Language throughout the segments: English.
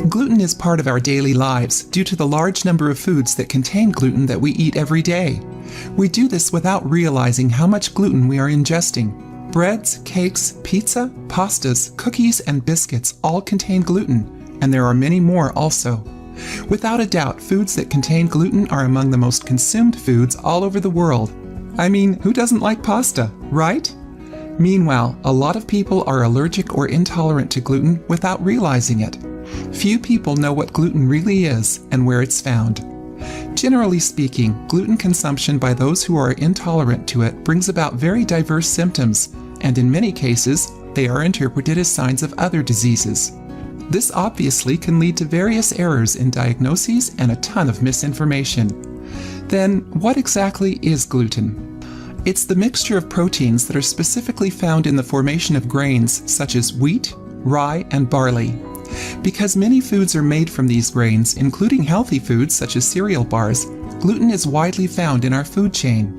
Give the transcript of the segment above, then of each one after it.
Gluten is part of our daily lives due to the large number of foods that contain gluten that we eat every day. We do this without realizing how much gluten we are ingesting. Breads, cakes, pizza, pastas, cookies, and biscuits all contain gluten, and there are many more also. Without a doubt, foods that contain gluten are among the most consumed foods all over the world. I mean, who doesn't like pasta, right? Meanwhile, a lot of people are allergic or intolerant to gluten without realizing it. Few people know what gluten really is and where it's found. Generally speaking, gluten consumption by those who are intolerant to it brings about very diverse symptoms, and in many cases, they are interpreted as signs of other diseases. This obviously can lead to various errors in diagnoses and a ton of misinformation. Then, what exactly is gluten? It's the mixture of proteins that are specifically found in the formation of grains such as wheat, rye, and barley. Because many foods are made from these grains, including healthy foods such as cereal bars, gluten is widely found in our food chain.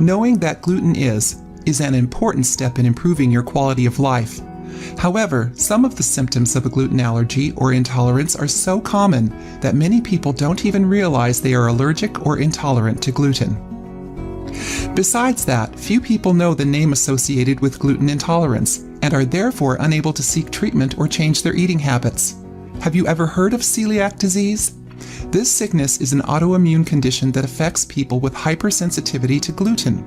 Knowing that gluten is an important step in improving your quality of life. However, some of the symptoms of a gluten allergy or intolerance are so common that many people don't even realize they are allergic or intolerant to gluten. Besides that, few people know the name associated with gluten intolerance and are therefore unable to seek treatment or change their eating habits. Have you ever heard of celiac disease? This sickness is an autoimmune condition that affects people with hypersensitivity to gluten.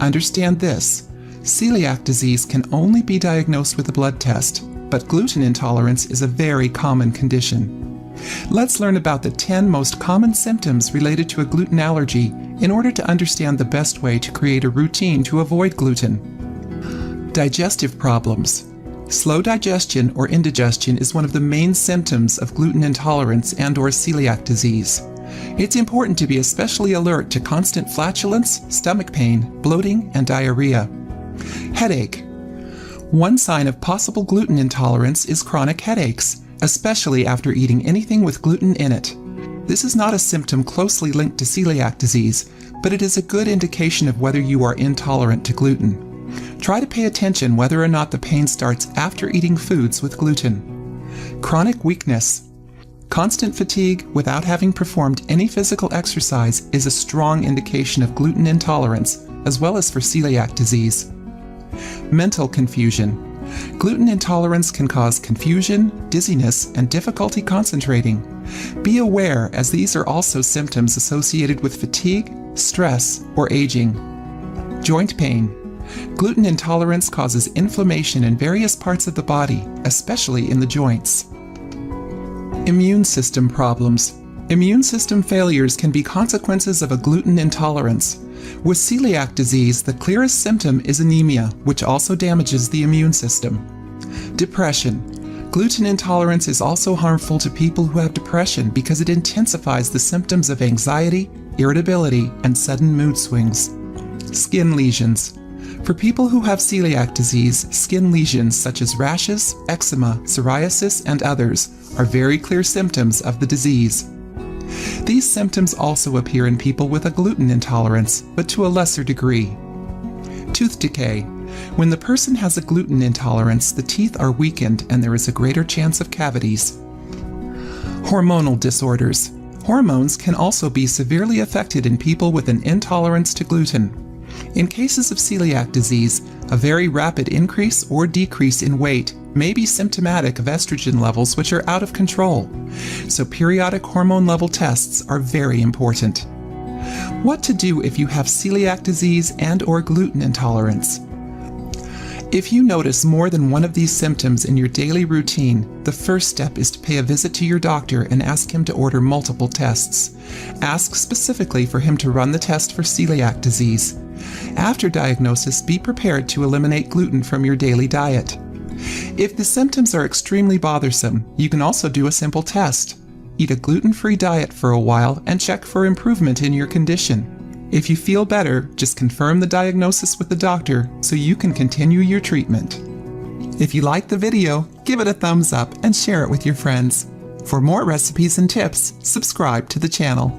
Understand this: celiac disease can only be diagnosed with a blood test, but gluten intolerance is a very common condition. Let's learn about the 10 most common symptoms related to a gluten allergy in order to understand the best way to create a routine to avoid gluten. Digestive problems. Slow digestion or indigestion is one of the main symptoms of gluten intolerance and/or celiac disease. It's important to be especially alert to constant flatulence, stomach pain, bloating, and diarrhea. Headache. One sign of possible gluten intolerance is chronic headaches, especially after eating anything with gluten in it. This is not a symptom closely linked to celiac disease, but it is a good indication of whether you are intolerant to gluten. Try to pay attention whether or not the pain starts after eating foods with gluten. Chronic weakness. Constant fatigue without having performed any physical exercise is a strong indication of gluten intolerance, as well as for celiac disease. Mental confusion. Gluten intolerance can cause confusion, dizziness, and difficulty concentrating. Be aware, as these are also symptoms associated with fatigue, stress, or aging. Joint pain. Gluten intolerance causes inflammation in various parts of the body, especially in the joints. Immune system problems. Immune system failures can be consequences of a gluten intolerance. With celiac disease, the clearest symptom is anemia, which also damages the immune system. Depression. Gluten intolerance is also harmful to people who have depression because it intensifies the symptoms of anxiety, irritability, and sudden mood swings. Skin lesions. For people who have celiac disease, skin lesions such as rashes, eczema, psoriasis, and others are very clear symptoms of the disease. These symptoms also appear in people with a gluten intolerance, but to a lesser degree. Tooth decay. When the person has a gluten intolerance, the teeth are weakened and there is a greater chance of cavities. Hormonal disorders. Hormones can also be severely affected in people with an intolerance to gluten. In cases of celiac disease, a very rapid increase or decrease in weight may be symptomatic of estrogen levels which are out of control, so periodic hormone level tests are very important. What to do if you have celiac disease and/or gluten intolerance? If you notice more than one of these symptoms in your daily routine, the first step is to pay a visit to your doctor and ask him to order multiple tests. Ask specifically for him to run the test for celiac disease. After diagnosis, be prepared to eliminate gluten from your daily diet. If the symptoms are extremely bothersome, you can also do a simple test. Eat a gluten-free diet for a while and check for improvement in your condition. If you feel better, just confirm the diagnosis with the doctor so you can continue your treatment. If you liked the video, give it a thumbs up and share it with your friends. For more recipes and tips, subscribe to the channel.